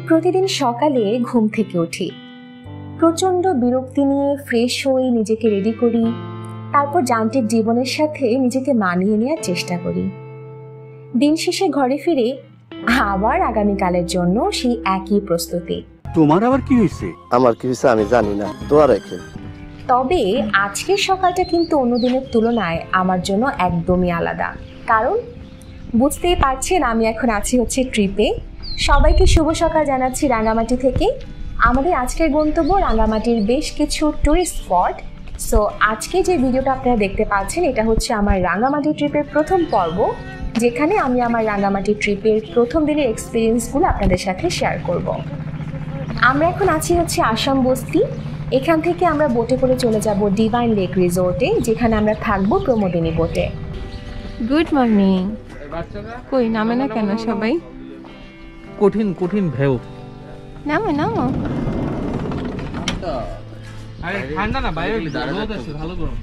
প্রতিদিন সকালে ঘুম থেকে উঠি, প্রচণ্ড বিরক্তি নিয়ে ফ্রেশ হই, নিজেকে রেডি করি, তারপর যান্ত্রিক জীবনের সাথে নিজেকে মানিয়ে নেওয়ার চেষ্টা করি। দিন শেষে ঘরে ফিরে আবার আগামীকালের জন্য সেই একই প্রস্তুতি। তোমার আবার কি হয়েছে? আমার কি হয়েছে আমি জানি না, দোয়া রাখেন। তবে আজকের সকালটা কিন্তু অন্য দিনের তুলনায় আমার জন্য একদমই আলাদা। কারণ বুঝতেই পারছেন, আমি এখন আছি হচ্ছে ট্রিপে। সবাইকে শুভ সকাল জানাচ্ছি রাঙামাটি থেকে। আমাদের আজকের গন্তব্য রাঙামাটির বেশ কিছু টুরিস্ট স্পট। সো আজকে যে ভিডিওটা আপনারা দেখতে পাচ্ছেন, এটা হচ্ছে আমার রাঙামাটি ট্রিপের প্রথম পর্ব, যেখানে আমি আমার রাঙামাটি ট্রিপের প্রথম দিনের এক্সপিরিয়েন্সগুলো আপনাদের সাথে শেয়ার করব। আমরা এখন আছি হচ্ছে আসাম বস্তি। এখান থেকে আমরা বোটে করে চলে যাব ডিভাইন লেক রিসোর্টে, যেখানে আমরা থাকবো প্রমোদিনী বোটে। Good morning. কই নামে না কেন সবাই? কঠিন কঠিন ভেউ। নামো নামো। ঠান্ডা না, বাইরে রোদ আছে, ভালো গরম।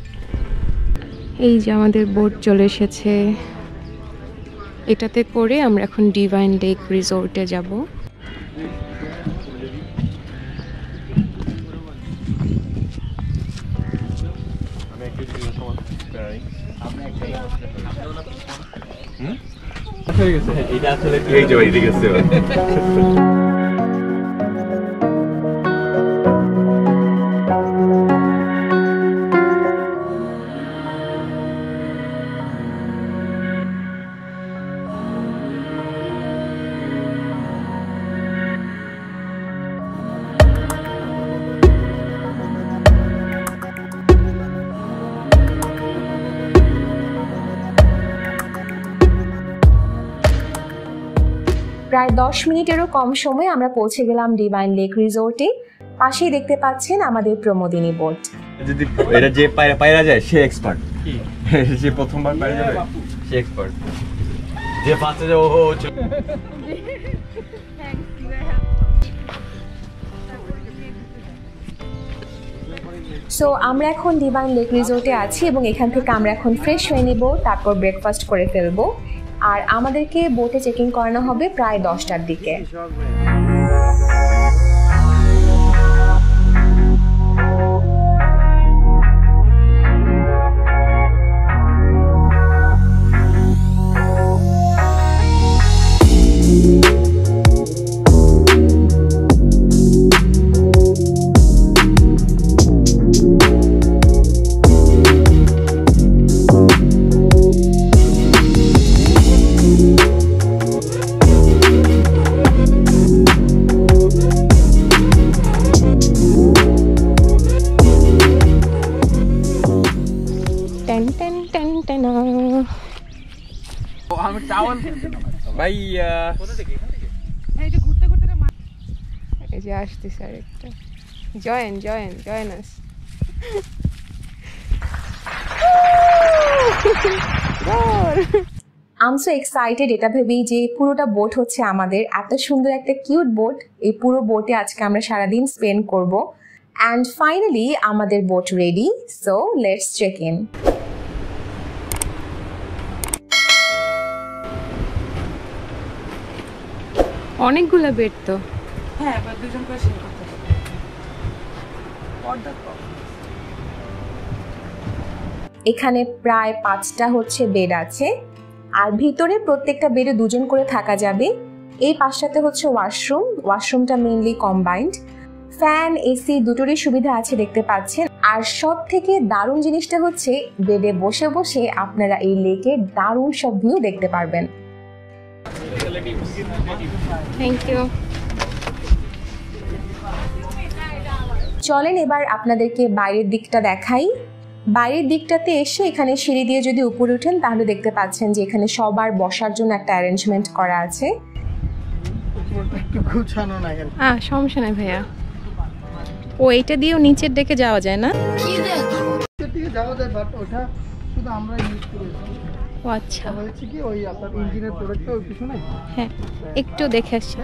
এই যে আমাদের বোট চলে এসেছে। এটাতে করে আমরা এখন ডিভাইন লেক রিসোর্টে যাব। এটা আসলে এই যে বাইরে গেছে। প্রায় 10 মিনিটেরও কম সময়ে আমরা পৌঁছে গেলাম ডিভাইন লেক রিসোর্টে। পাশেই দেখতে পাচ্ছেন আমাদের প্রমোদিনী বোট। যদি এটা যে পায়রা যায় সে এক্সপার্ট, যে প্রথমবার পায়রা যাবে সে এক্সপার্ট, যে ফার্স্টে যাবে ও। সো আমরা এখন ডিভাইন লেক রিসোর্টে আছি এবং এখান থেকে আমরা এখন ফ্রেশ হয়ে নেব, তারপর ব্রেকফাস্ট করে ফেলবো। আর আমাদেরকে বোটে চেকিং করানো হবে প্রায় 10টার দিকে। ভাইয়া এই যে আসতেছে আরেকটা। Join us. I am so excited এটা ভেবেই যে পুরোটা বোট হচ্ছে আমাদের। এত সুন্দর একটা কিউট বোট। এই পুরো বোটে আজকে আমরা সারাদিন স্পেন্ড করব। অ্যান্ড ফাইনালি আমাদের boat ready. So let's check in. অনেকগুলো বেড তো। হ্যাঁ, এবার দুজন করে শেয়ার করতে হবে। এখানে প্রায় 5টা হচ্ছে বেড আছে, আর ভিতরে প্রত্যেকটা বেডে 2জন করে থাকা যাবে। এই পাশটাতে হচ্ছে ওয়াশরুমটা মেইনলি কম্বাইন্ড। ফ্যান, এসি দুটোরই সুবিধা আছে দেখতে পাচ্ছেন। আর সব থেকে দারুণ জিনিসটা হচ্ছে বেডে বসে বসে আপনারা এই লেকের দারুণ সব ভিউ দেখতে পারবেন। Thank you. চলেন এবার আপনাদেরকে বাইরের দিকটা দেখাই। বাইরের দিকটাতে এসে এখানে সিঁড়ি দিয়ে যদি উপরে উঠেন তাহলে দেখতে পাচ্ছেন যে এখানে সবার বসার জন্য একটা অ্যারেঞ্জমেন্ট করা আছে। সমস্যা নাই ভাইয়া। ও এইটা দিয়েও নিচের দিকে যাওয়া যায় না? ও আচ্ছা, হ্যাঁ একটু দেখে আসছি।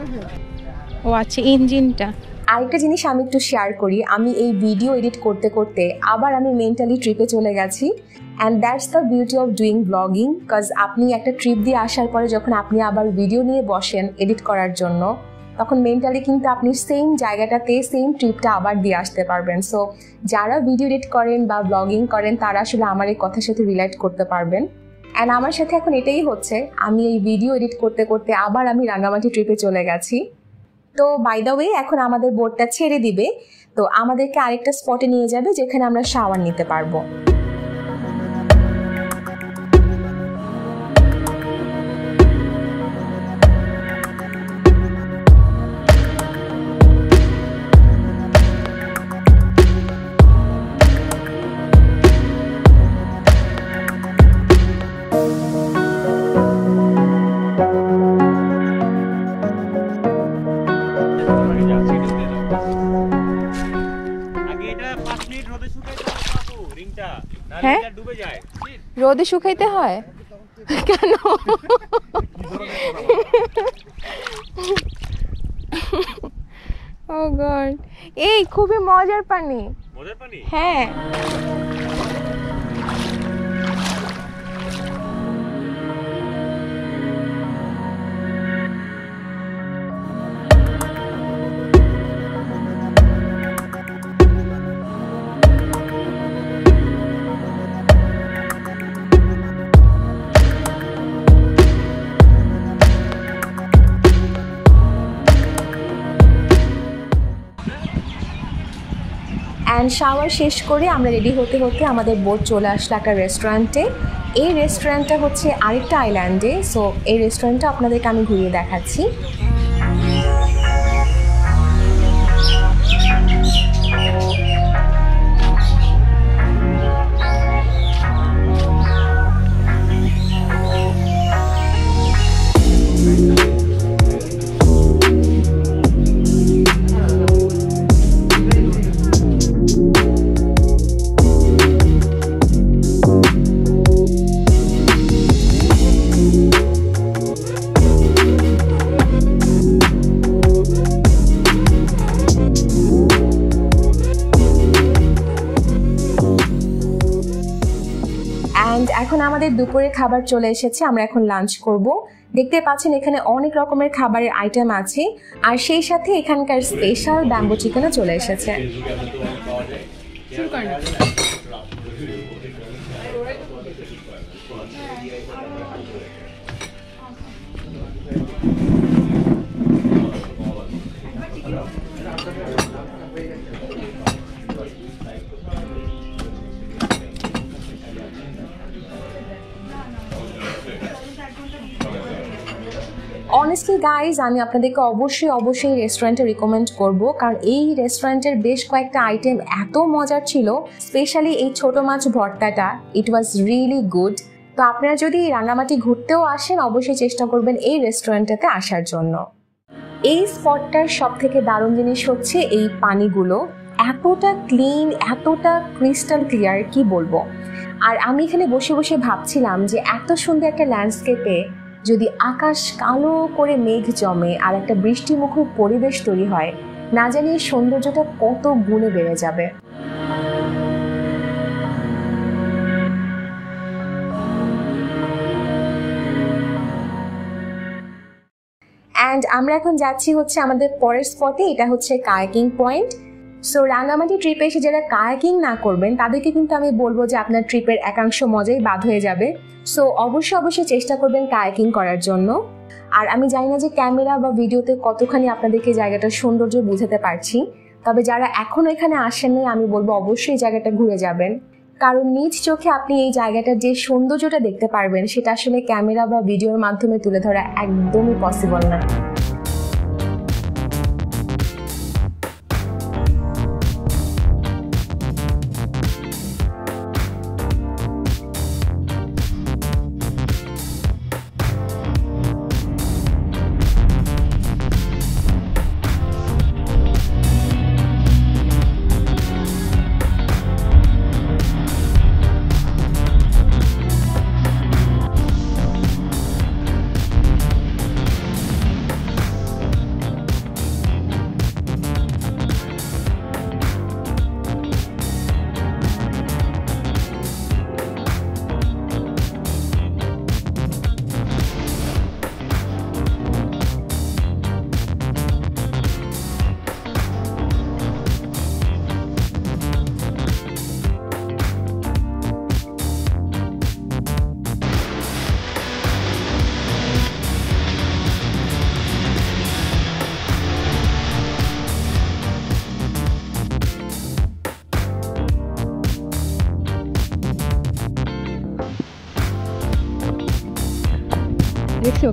ও আচ্ছা, ইঞ্জিনটা। আরেকটা জিনিস আমি একটু শেয়ার করি। আমি এই ভিডিও এডিট করতে করতে আবার আমি মেন্টালি ট্রিপে চলে গেছি। And that's the beauty of doing blogging. Because আপনি একটা ট্রিপ দিয়ে আসার পরে যখন আপনি আবার ভিডিও নিয়ে বসেন এডিট করার জন্য, তখন মেন্টালি কিন্তু আপনি সেম জায়গাটাতে সেম ট্রিপটা আবার দিয়ে আসতে পারবেন। সো যারা ভিডিও এডিট করেন বা ব্লগিং করেন তারা আসলে আমার এই কথার সাথে রিলেট করতে পারবেন। অ্যান্ড আমার সাথে এখন এটাই হচ্ছে, আমি এই ভিডিও এডিট করতে করতে আবার আমি রাঙামাটি ট্রিপে চলে গেছি। তো বাই দ্য ওয়ে এখন আমাদের বোটটা ছেড়ে দিবে, তো আমাদেরকে আরেকটা স্পটে নিয়ে যাবে যেখানে আমরা শাওয়ার নিতে পারবো। হ্যাঁ রোদে শুকাইতে হয় কেন? ও গড, এই খুবই মজার পানি। হ্যাঁ অ্যান্ড শাওয়ার শেষ করে আমরা রেডি হতে হতে আমাদের বোট চলে আসলো একটা রেস্টুরেন্টে। এই রেস্টুরেন্টটা হচ্ছে আরেকটা আইল্যান্ডে। সো এই রেস্টুরেন্টটা আপনাদেরকে আমি ঘুরিয়ে দেখাচ্ছি। এখন আমাদের দুপুরের খাবার চলে এসেছে, আমরা এখন লাঞ্চ করব। দেখতে পাচ্ছেন এখানে অনেক রকমের খাবারের আইটেম আছে, আর সেই সাথে এখানকার স্পেশাল ব্যাম্বো চিকেনও চলে এসেছে। অনেস্টলি গাইজ, আমি আপনাদেরকে অবশ্যই রেস্টুরেন্টে রিকমেন্ড করব, কারণ এই রেস্টুরেন্টের বেশ কয়েকটা আইটেম এত মজার ছিল। স্পেশালি এই ছোট মাছ ভর্তাটা, ইট ওয়াজ রিয়েলি গুড। তো আপনারা যদি রাঙামাটি ঘুরতেও আসেন অবশ্যই চেষ্টা করবেন এই রেস্টুরেন্টটাতে আসার জন্য। এই স্পটটার সব থেকে দারুণ জিনিস হচ্ছে এই পানিগুলো এতটা ক্লিন, এতটা ক্রিস্টাল ক্লিয়ার, কি বলবো। আর আমি এখানে বসে বসে ভাবছিলাম যে এত সুন্দর একটা ল্যান্ডস্কেপে যদি আকাশ কালো করে মেঘ জমে আর একটা বৃষ্টিমুখর পরিবেশ তৈরি হয়, না জানি এই সৌন্দর্যটা কত গুণে বেড়ে যাবে। অ্যান্ড আমরা এখন যাচ্ছি হচ্ছে আমাদের পরের স্পটে, এটা হচ্ছে কায়াকিং পয়েন্ট। সো রাঙামাটি ট্রিপে এসে যারা কায়াকিং না করবেন তাদেরকে কিন্তু আমি বলবো যে আপনার ট্রিপের একাংশ মজাই বাদ হয়ে যাবে। সো অবশ্যই চেষ্টা করবেন কায়াকিং করার জন্য। আর আমি জানি না যে ক্যামেরা বা ভিডিওতে কতখানি আপনাদেরকে জায়গাটার সৌন্দর্য বুঝাতে পারছি, তবে যারা এখনো এখানে আসেননি আমি বলবো অবশ্যই এই জায়গাটা ঘুরে যাবেন, কারণ নিজ চোখে আপনি এই জায়গাটার যে সৌন্দর্যটা দেখতে পারবেন সেটা আসলে ক্যামেরা বা ভিডিওর মাধ্যমে তুলে ধরা একদমই পসিবল না।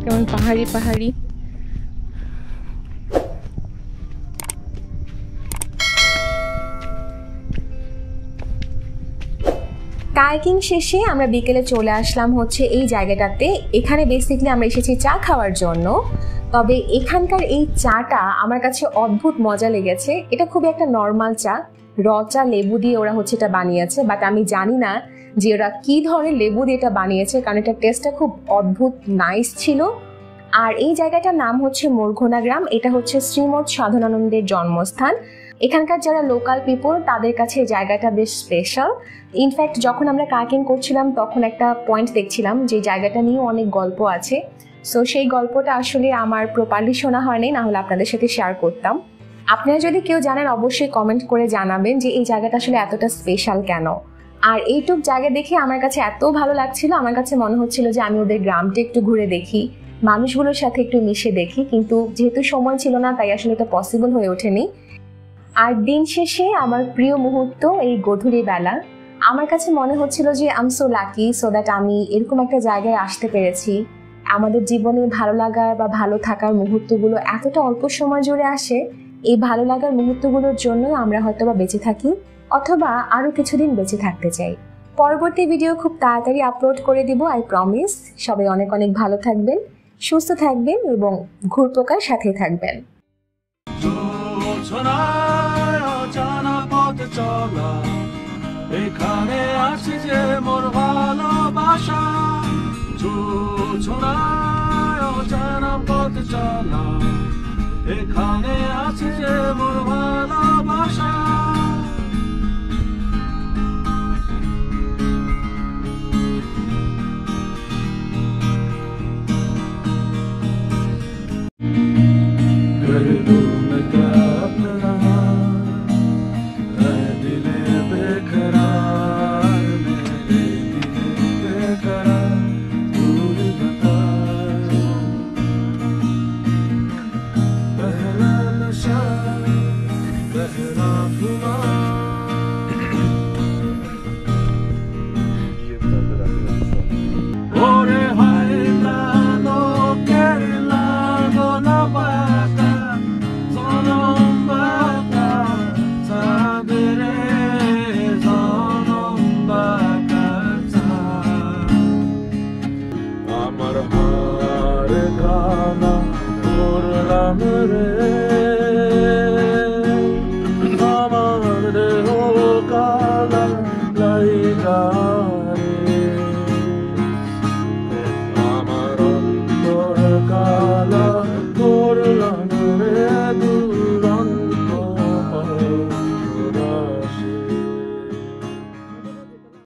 কেমন পাহাড়ি পাহাড়ি। কায়াকিং শেষে আমরা বিকেলে চলে আসলাম হচ্ছে এই জায়গাটাতে। এখানে বেসিক্যালি আমরা এসেছি চা খাওয়ার জন্য। তবে এখানকার এই চাটা আমার কাছে অদ্ভুত মজা লেগেছে। এটা খুবই একটা নর্মাল চা, র চা লেবু দিয়ে ওরা হচ্ছে এটা বানিয়েছে, বাট আমি জানি না যে ওরা কী ধরনের লেবু দিয়ে এটা বানিয়েছে, কারণ এটা টেস্টটা খুব অদ্ভুত নাইস ছিল। আর এই জায়গাটার নাম হচ্ছে মোরঘোনা গ্রাম। এটা হচ্ছে শ্রীমৎ সাধনানন্দের জন্মস্থান। এখানকার যারা লোকাল পিপল তাদের কাছে এই জায়গাটা বেশ স্পেশাল। ইনফ্যাক্ট যখন আমরা কায়াকিং করছিলাম তখন একটা পয়েন্ট দেখছিলাম যে জায়গাটা নিয়েও অনেক গল্প আছে। সো সেই গল্পটা আসলে আমার প্রপারলি শোনা হয়নি, না হলে আপনাদের সাথে শেয়ার করতাম। আপনারা যদি কেউ জানেন অবশ্যই কমেন্ট করে জানাবেন যে এই জায়গাটা আসলে এতটা স্পেশাল কেন। আর এইটুক জায়গা দেখে আমার কাছে এত ভালো লাগছিল, আমার কাছে মনে হচ্ছিল যে আমি ওদের গ্রামটা একটু ঘুরে দেখি, মানুষগুলোর সাথে একটু মিশে দেখি, কিন্তু যেহেতু সময় ছিল না তাই আসলে এটা পসিবল হয়ে ওঠেনি। আর দিন শেষে আমার প্রিয় মুহূর্ত এই গধূলি বেলা। আমার কাছে মনে হচ্ছিল যে I am so lucky so that আমি এরকম একটা জায়গায় আসতে পেরেছি। আমাদের জীবনে ভালো লাগার বা ভালো থাকার মুহূর্তগুলো এতটা অল্প সময় জুড়ে আসে। এই ভালো লাগার মুহূর্তগুলোর জন্য আমরা হয়তো বা বেঁচে থাকি, অথবা আরও কিছুদিন বেঁচে থাকতে চাই। পরবর্তী ভিডিও খুব তাড়াতাড়ি আপলোড করে দিব, আই প্রমিস। সবাই অনেক অনেক ভালো থাকবেন, সুস্থ থাকবেন এবং ঘুরপোকার সাথে থাকবেন। এখানে আছে যে মোর ভালোবাসা, অজানা পথ চলা, এখানে আছে যে মোর